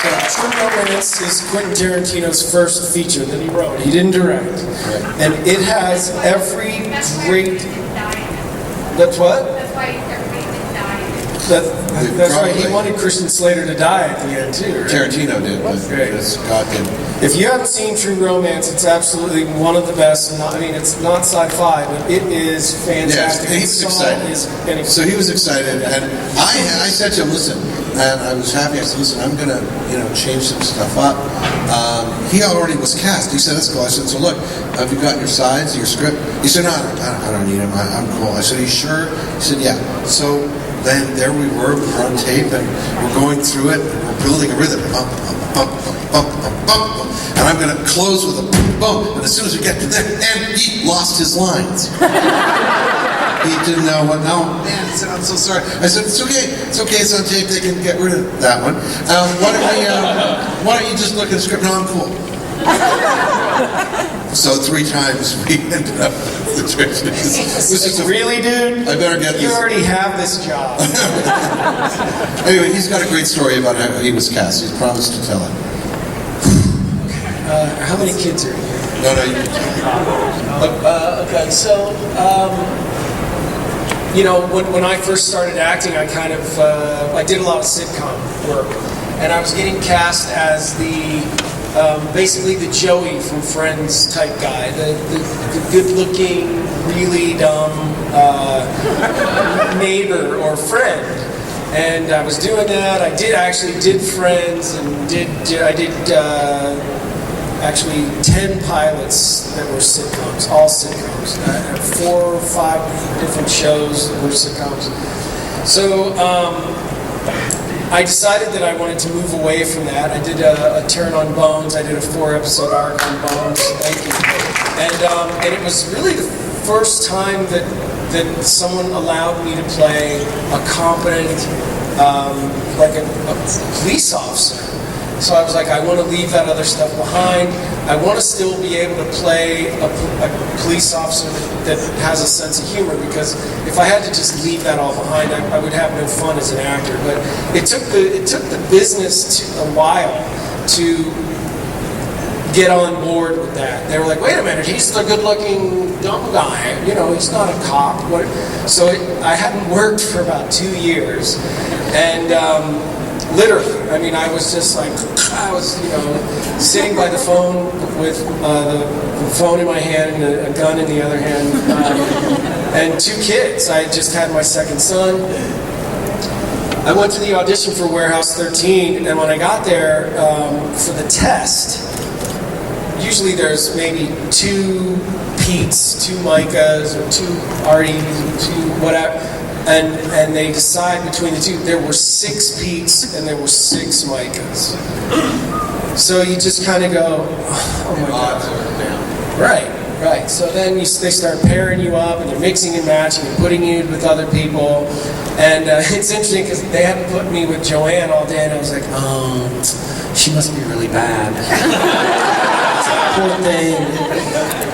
So True Romance is Quentin Tarantino's first feature that he wrote. He didn't direct. Right. And it has every great... That's what? That's why everybody didn't die. That's right. He wanted Christian Slater to die at the end too. Right? Tarantino did, but Scott did. If you haven't seen True Romance, it's absolutely one of the best. It's not sci-fi, but it is fantastic. Yeah, he was excited. So he was excited, and I said to him, listen, and I was happy. I said, listen, I'm going to change some stuff up. He already was cast. He said, let's go. I said, so look, have you got your sides, your script? He said, no, I don't need them. I'm cool. I said, are you sure? He said, yeah. So then there we were on tape, and we're going through it, and we're building a rhythm. Bump, bump, bump, bump, bump, bump, bump. And I'm going to close with a bump, and as soon as we get to there, and he lost his lines. He didn't know what, no, man, he said, I'm so sorry. I said, it's okay, it's on tape, they can get rid of that one. Why don't you just look at the script? No, I'm cool. So 3 times we ended up with the situations. Really, dude? I better get this. You already have this job. Anyway, he's got a great story about how he was cast. He's promised to tell it. How many kids are here? No, you Okay, so, you know, when I first started acting, I kind of, I did a lot of sitcom work. And I was getting cast as basically the Joey from Friends type guy. The good-looking, really dumb neighbor or friend. And I was doing that. I did Friends, and I did actually 10 pilots that were sitcoms, all sitcoms. I had 4 or 5 different shows that were sitcoms. So I decided that I wanted to move away from that. I did a turn on Bones. I did a 4-episode arc on Bones. Thank you. And it was really the first time that someone allowed me to play a competent, like a police officer. So I was like, I want to leave that other stuff behind. I want to still be able to play a police officer that has a sense of humor, because if I had to just leave that all behind, I would have no fun as an actor. But it took the business a while to get on board with that. They were like, wait a minute, he's the good-looking dumb guy. You know, he's not a cop. So I hadn't worked for about 2 years, and literally, I mean, I was just like, I was, you know, sitting by the phone with the phone in my hand and a gun in the other hand, and 2 kids. I had just had my second son. I went to the audition for Warehouse 13, and when I got there for the test, usually there's maybe 2 Petes, 2 Micahs, or 2 Arties, or 2 whatever. And they decide between the 2. There were 6 Petes and there were 6 Micahs. So you just kind of go, oh my God. Right. So then they start pairing you up, and they're mixing and matching and putting you with other people. And it's interesting because they had put me with Joanne all day, and I was like, oh, she must be really bad. Poor thing.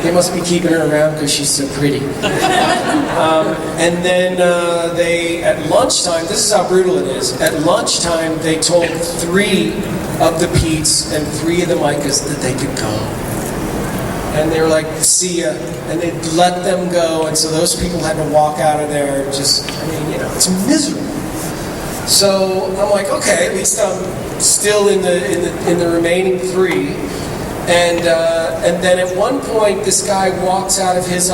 They must be keeping her around because she's so pretty. And then they, at lunchtime, this is how brutal it is. At lunchtime, they told 3 of the Petes and 3 of the Micahs that they could go. And they were like, see ya. And they let them go. And so those people had to walk out of there just, I mean, you know, it's miserable. So I'm like, okay, at least I'm still in the remaining 3. And then at one point, this guy walks out of his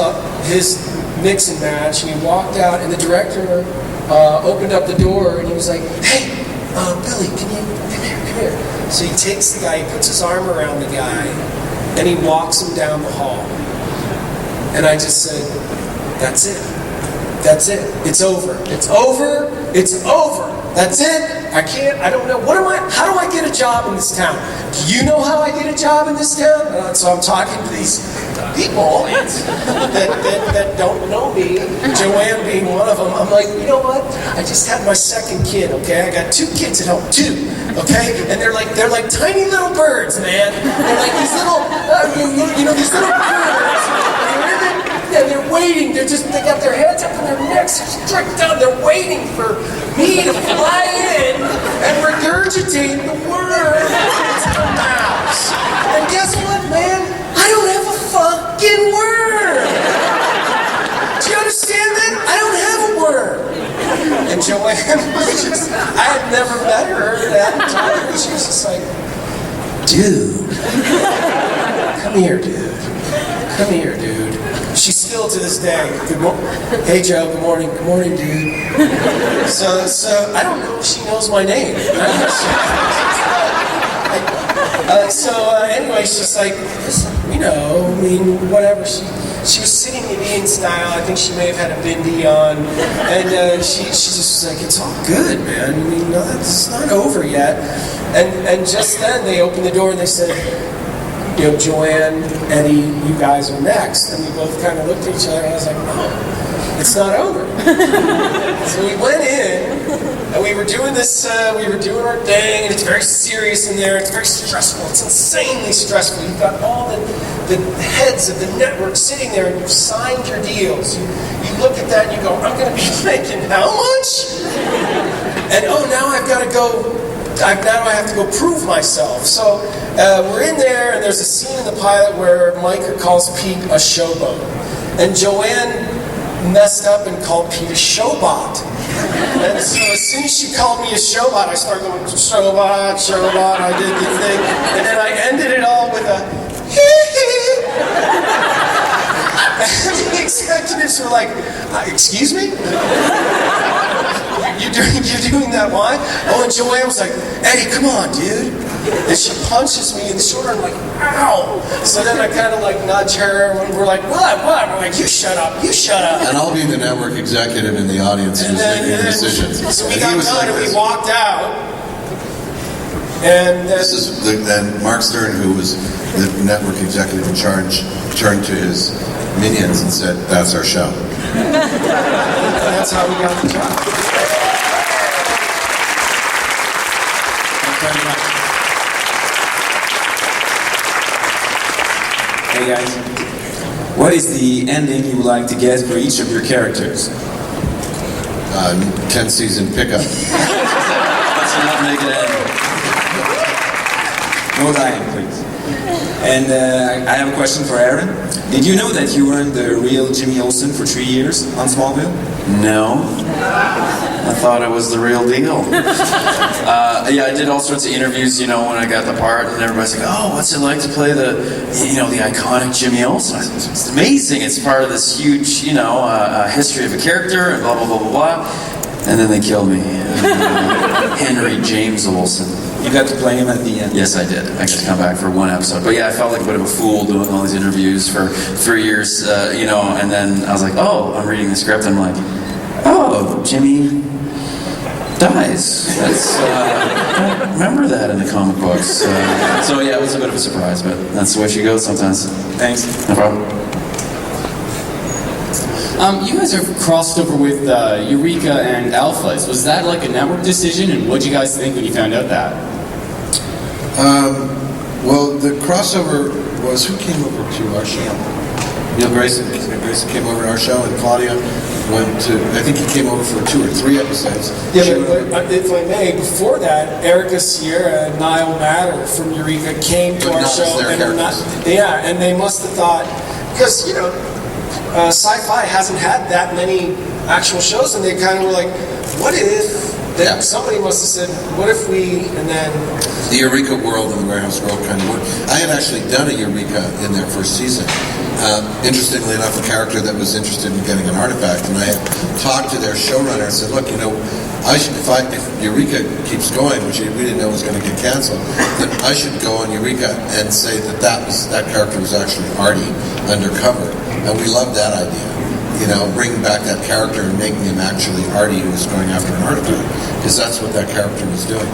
mix and match, and he walked out, and the director opened up the door, and he was like, hey, Billy, come here. So he takes the guy, he puts his arm around the guy, and he walks him down the hall. And I just said, that's it. It's over. That's it. I don't know. How do I get a job in this town? Do you know how I get a job in this town? So I'm talking to these people that don't know me, Joanne being one of them. I'm like, you know what? I just had my second kid, okay? I got 2 kids at home, 2, okay? And they're like tiny little birds, man. They're like these little, these little birds. And they're waiting. They got their heads up and their necks stripped down. They're waiting for me to fly in and regurgitate the word into their mouths. And guess what, man? I don't have a fucking word. Do you understand that? I don't have a word. And Joanne was just, I had never met her at that time. And she was just like, dude, come here, dude. She's still to this day. Hey Joe, good morning. Good morning, dude. So I don't know if she knows my name. Anyway, she's like, you know, I mean, whatever. She was sitting Indian style. I think she may have had a bindi on, and she just was like, it's all good, man. I mean, no, it's not over yet. And just then they opened the door and they said, you know, Joanne, Eddie, you guys are next. And we both kind of looked at each other, and I was like, no, it's not over. So we went in, and we were doing this, we were doing our thing, and it's very serious in there. It's very stressful. It's insanely stressful. You've got all the heads of the network sitting there, and you've signed your deals. You look at that, and you go, I'm going to be making how much? And oh, now I've got to go now I have to go prove myself. So we're in there, and there's a scene in the pilot where Micah calls Pete a showboat. And Joanne messed up and called Pete a showbot. And so as soon as she called me a showbot, I started going, showbot, showbot, I did the thing. And then I ended it all with a hee-hee. And the executives were like, excuse me? You're doing that why? Oh, and Joanne was like, Eddie, come on, dude. And she punches me in the shoulder, and I'm like, ow! So then I kind of like nudge her, and we're like, what? We're like, you shut up, you shut up. And I'll be the network executive in the audience who's making decisions. So we got done, and we walked out. And then Mark Stern, who was the network executive in charge, turned to his minions and said, that's our show. That's how we got the job. Hey guys, what is the ending you would like to get for each of your characters? 10-season pickup. Let's not make it end. No dying, please. And I have a question for Aaron. Did you know that you weren't the real Jimmy Olsen for 3 years on Smallville? No. I thought it was the real deal. Yeah, I did all sorts of interviews, when I got the part, and everybody's like, oh, what's it like to play the iconic Jimmy Olsen? I said, it's amazing. It's part of this huge, history of a character, and blah, blah, blah, blah, blah. And then they killed me. Henry James Olsen. You got to play him at the end? Yes, I did. I got to come back for one episode. But yeah, I felt like a bit of a fool doing all these interviews for 3 years, and then I was like, oh, I'm reading the script, and I'm like, oh, Jimmy dies. That's, I don't remember that in the comic books. So yeah, it was a bit of a surprise, but that's the way she goes sometimes. Thanks. No problem. You guys are crossed over with Eureka and Alphas. Was that like a network decision, and what did you guys think when you found out that? Well, the crossover was, who came over to our show? Neil Grayson. Neil Grayson came over to our show, and Claudia went to, I think he came over for 2 or 3 episodes. Yeah, but if I may, before that, Erica Sierra and Niall Matter from Eureka came to our show. And they must have thought, because, Syfy hasn't had that many actual shows, and they kind of were like, what if, somebody must have said, what if we, and then... The Eureka world and the Warehouse world kind of worked. I had actually done a Eureka in their first season. Interestingly enough, a character that was interested in getting an artifact, and I had talked to their showrunner and said, look, if Eureka keeps going, which we didn't know was going to get canceled, then I should go on Eureka and say that character was actually Artie undercover. And we loved that idea. Bringing back that character and making him actually Artie who was going after an artifact, because that's what that character was doing.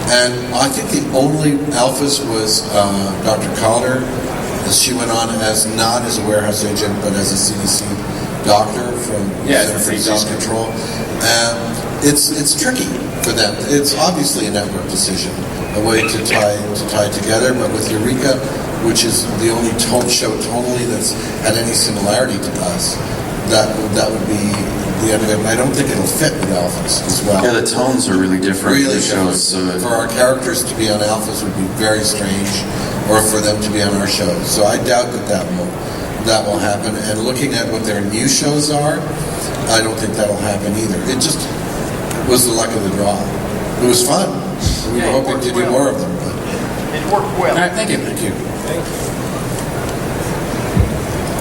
And I think the only Alphas was Dr. Calder. She went on not as a warehouse agent, but as a CDC doctor from Center for Disease Control. It's tricky for them. It's obviously a network decision, a way to tie together. But with Eureka, which is the only show tonally that's had any similarity to us, that would be the end of it. I don't think it'll fit with Alphas as well. Yeah, the tones are really different. Really shows. For our characters to be on Alphas would be very strange, or for them to be on our show. So I doubt that will happen. And looking at what their new shows are, I don't think that'll happen either. It just was the luck of the draw. It was fun. We were hoping to do more of them. But it worked well. All right, thank you. Thank you.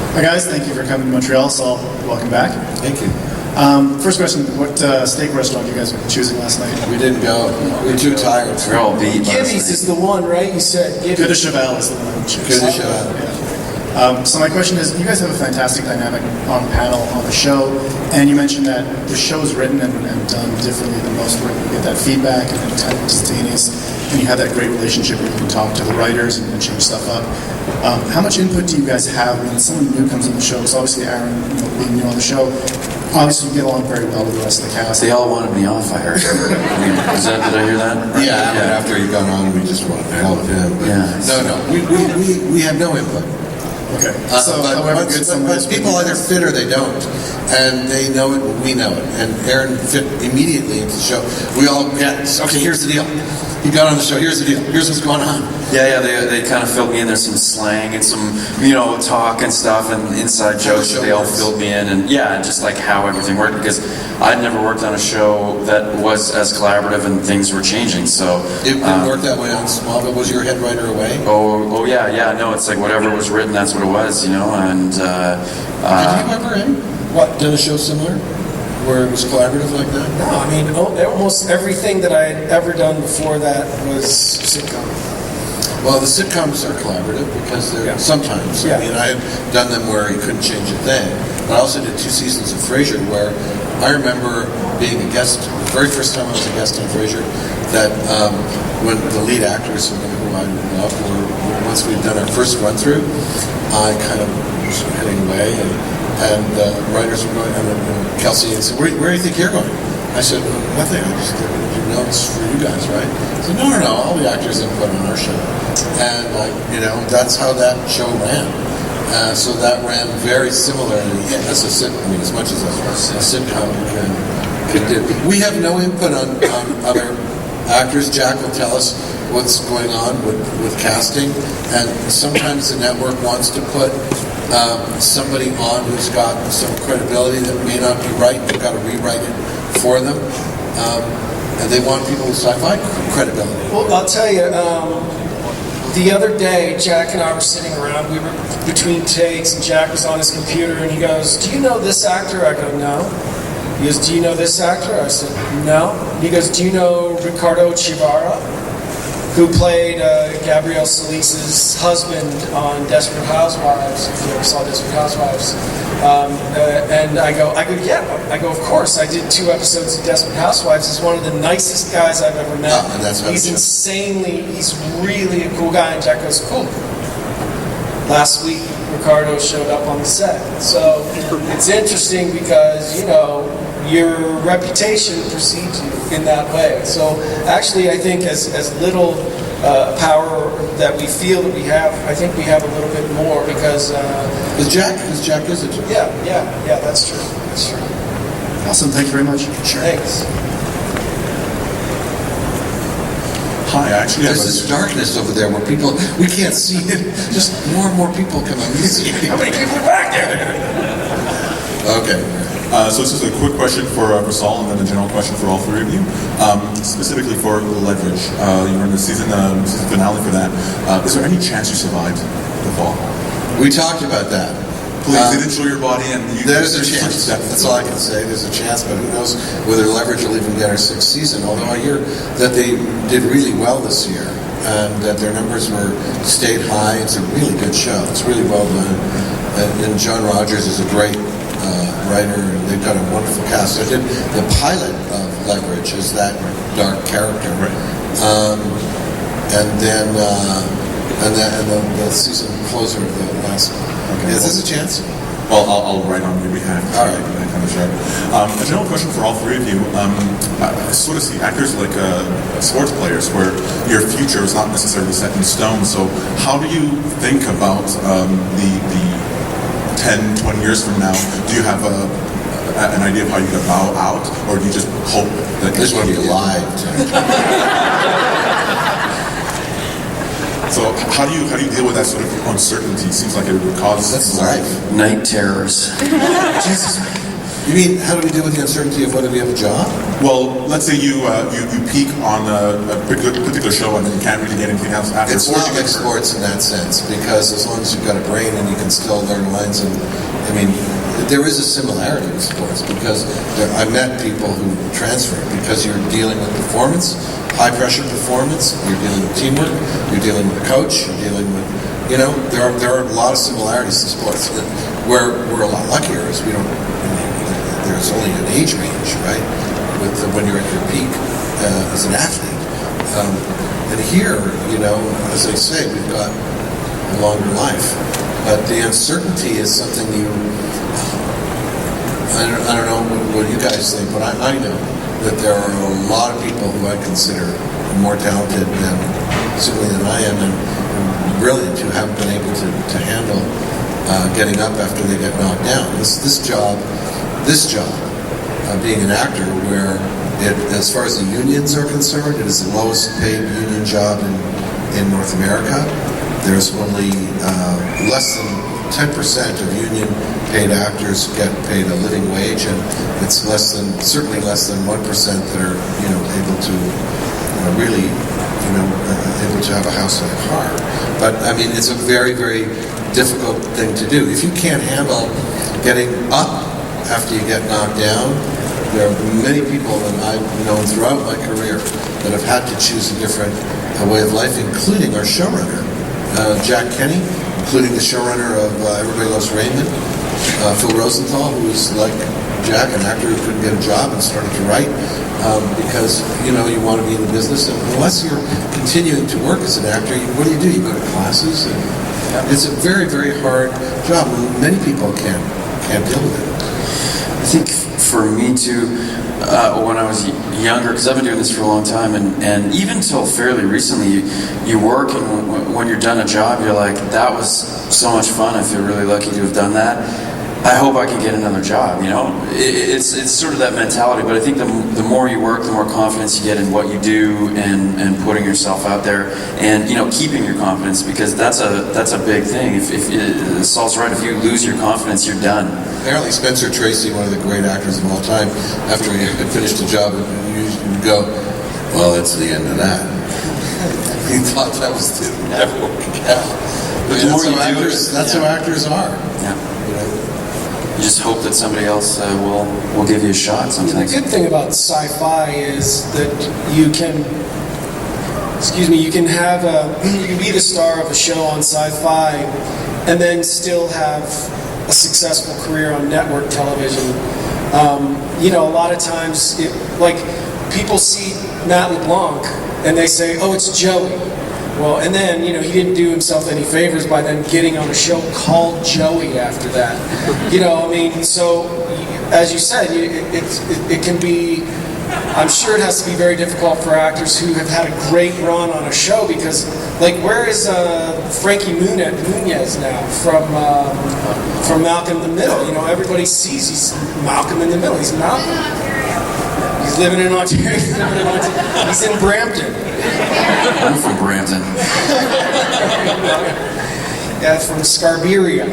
Hi guys, thank you for coming to Montreal. Saul, welcome back. Thank you. First question, what steak restaurant you guys were choosing last night? We didn't go. We were too tired. We're all beat. Gibby's is the one, right? You said Gibby's. Good de Cheval is the one. Good de Cheval. Yeah. So my question is, you guys have a fantastic dynamic on panel on the show, and you mentioned that the show is written and done differently than most where you get that feedback and it's instantaneous, and you have that great relationship where you can talk to the writers and change stuff up. How much input do you guys have when someone new comes on the show? Because obviously Aaron, being new on the show, obviously you get along very well with the rest of the cast. They all wanted me off, I heard. Did I hear that? Yeah, after he got on, we just wanted to hell with him. Yeah. No, we have no input. Okay. So, but people either fit or they don't, and they know it, we know it. And Aaron fit immediately into the show. We all get, okay, here's the deal. He got on the show, here's the deal, here's what's going on. Yeah, they kind of filled me in. There's some slang and some, talk and stuff and inside jokes that they all filled me in. And yeah, just like how everything worked, because I'd never worked on a show that was as collaborative and things were changing, so. It didn't work that way on Smallville. Was your head writer away? Oh yeah, no, it's like whatever was written, that's what it was, and. Did you ever, done a show similar? Where it was collaborative like that? No, I mean, almost everything that I had ever done before that was sitcom. Well, the sitcoms are collaborative because they're sometimes. I mean, I have done them where you couldn't change a thing. But I also did 2 seasons of Frasier where I remember being a guest, the very first time I was a guest on Frasier, that when the lead actors who I loved were, once we'd done our first run-through, I kind of was heading away and writers were going, and Kelsey said, where do you think you're going? I said, nothing, I just did notes for you guys, right? I said, no, all the actors input on our show. And, that's how that show ran. So that ran very similarly as a sitcom, as much as a sitcom could do. We have no input on other actors. Jack will tell us what's going on with casting, and sometimes the network wants to put somebody on who's got some credibility that may not be right. They've got to rewrite it for them, and they want people with Syfy credibility. Well, I'll tell you, the other day, Jack and I were sitting around, we were between takes, and Jack was on his computer, and he goes, do you know this actor? I go, no. He goes, do you know this actor? I said, no. He goes, do you know Ricardo Chivara, who played Gabrielle Solis's husband on Desperate Housewives, if you ever saw Desperate Housewives. And I go, yeah. I go, of course. I did 2 episodes of Desperate Housewives. He's one of the nicest guys I've ever met. He's really a cool guy. And Jack goes, cool. Last week, Ricardo showed up on the set. So it's interesting because, your reputation precedes you in that way. So actually, I think as little power that we feel that we have, I think we have a little bit more because... Is Jack is it? Yeah, that's true. Awesome, thank you very much. Sure. Thanks. Hi, actually, there's this darkness over there where we can't see it. Just more and more people come on. How many people are back there? Okay. So this is a quick question for Saul, and then a general question for all 3 of you. Specifically for Leverage, you're in the season finale for that. Is there any chance you survived the fall? We talked about that. Please, didn't show your body, and there's a chance. That's all I can say. There's a chance, but who knows whether Leverage will even get our 6th season. Although I hear that they did really well this year, and that their numbers stayed high. It's a really good show. It's really well done, and John Rogers is a great writer, and they've got a wonderful cast. I did the pilot of Leverage as that dark character, and then the season closer of the last one. Okay. Is this a chance? Well, I'll write on your behalf. All right. A general question for all 3 of you. I sort of see actors like sports players where your future is not necessarily set in stone. So how do you think about the 10, 20 years from now? Do you have an idea of how you're going to bow out, or do you just hope that this will be alive? So how do you deal with that sort of uncertainty? It seems like it would cause life. Night terrors. Jesus. You mean, how do we deal with the uncertainty of whether we have a job? Well, let's say you peak on a particular show and then you can't really get anything else after. It's not like sports in that sense, because as long as you've got a brain and you can still learn lines, and I mean, there is a similarity with sports, because I met people who transferred because you're dealing with performance, high pressure performance, you're dealing with teamwork, you're dealing with a coach, you're dealing with, there are a lot of similarities to sports. Where we're a lot luckier is there's only an age range, right? When you're at your peak as an athlete. And here, as I say, we've got a longer life. But the uncertainty is something I don't know what you guys think, but I know that there are a lot of people who I consider more talented than I am, and brilliant who haven't been able to handle getting up after they get knocked down. This job, being an actor, where as far as the unions are concerned, it is the lowest paid union job in North America. There's only less than 10% of union paid actors get paid a living wage, and it's certainly less than 1% that are able to really able to have a house and a car. But I mean, it's a very, very difficult thing to do. If you can't handle getting up after you get knocked down, there are many people that I've known throughout my career that have had to choose a different way of life, including our showrunner, Jack Kenny, including the showrunner of Everybody Loves Raymond, Phil Rosenthal, who was like Jack, an actor who couldn't get a job and started to write because you want to be in the business, and unless you're continuing to work as an actor, what do? You go to classes, and it's a very, very hard job, and many people can't deal with it. I think for me too, when I was younger, because I've been doing this for a long time, and even till fairly recently, you work, and when you're done a job, you're like, that was so much fun, I feel really lucky to have done that. I hope I can get another job, It's sort of that mentality, but I think the more you work, the more confidence you get in what you do and putting yourself out there and, keeping your confidence, because that's a big thing. If Saul's right, if you lose your confidence, you're done. Apparently Spencer Tracy, one of the great actors of all time, after he had finished a job, he would go, well, that's the end of that. He thought that was never working out. But that's how actors are. Yeah. You just hope that somebody else will give you a shot sometimes. The good thing about Syfy is that you can be the star of a show on Syfy and then still have a successful career on network television. A lot of times, people see Matt LeBlanc and they say, oh, it's Joey. Well, and then, he didn't do himself any favors by then getting on a show called Joey after that. So, as you said, it can be, I'm sure it has to be very difficult for actors who have had a great run on a show, because, where is Frankie Muniz now from Malcolm in the Middle? Everybody sees he's Malcolm in the Middle. He's Malcolm. He's living in Ontario. He's in Brampton. I'm from Brampton. Yeah, from Scarberia.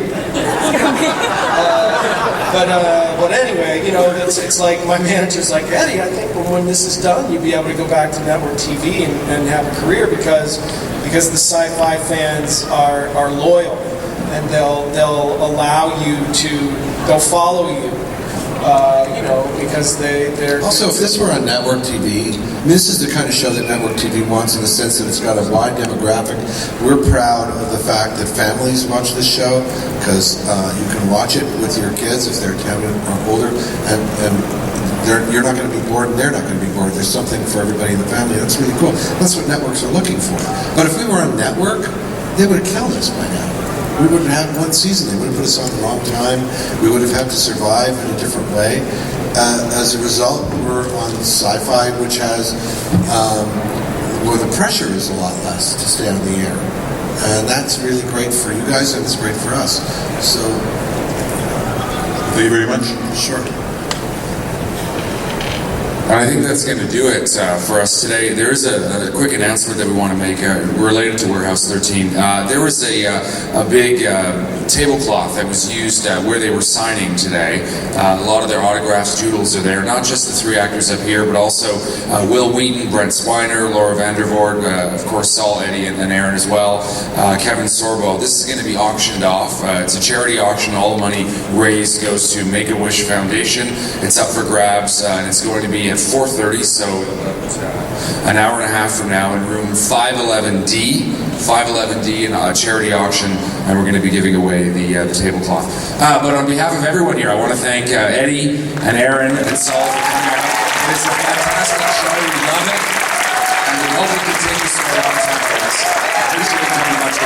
But anyway, it's like my manager's like, Eddie, I think when this is done, you'll be able to go back to network TV and have a career because the Syfy fans are loyal, and they'll allow you they'll follow you. Because they're... Also, if this were on network TV, this is the kind of show that network TV wants, in the sense that it's got a wide demographic. We're proud of the fact that families watch this show, because you can watch it with your kids if they're 10 or older, and you're not going to be bored, and they're not going to be bored. There's something for everybody in the family. That's really cool. That's what networks are looking for. But if we were on network, they would have killed us by now. We wouldn't have one season. They would have put us on the wrong time. We would have had to survive in a different way. As a result, we're on Syfy, which has where the pressure is a lot less to stay on the air, and that's really great for you guys, and it's great for us. So, thank you very much. Sure. I think that's going to do it for us today. There is a quick announcement that we want to make related to Warehouse 13. There was a big tablecloth that was used where they were signing today. A lot of their autographs, doodles are there. Not just the three actors up here, but also Will Wheaton, Brent Spiner, Laura Vandervoort, of course Saul, Eddie, and Aaron as well, Kevin Sorbo. This is going to be auctioned off. It's a charity auction. All the money raised goes to Make-A-Wish Foundation. It's up for grabs, and it's going to be at 4:30, so an hour and a half from now, in room 511D in a charity auction, and we're going to be giving away the tablecloth. But on behalf of everyone here, I want to thank Eddie and Aaron and Saul for coming out. It's a fantastic show. We love it, and we hope it continues for a long time for us. I appreciate it very much.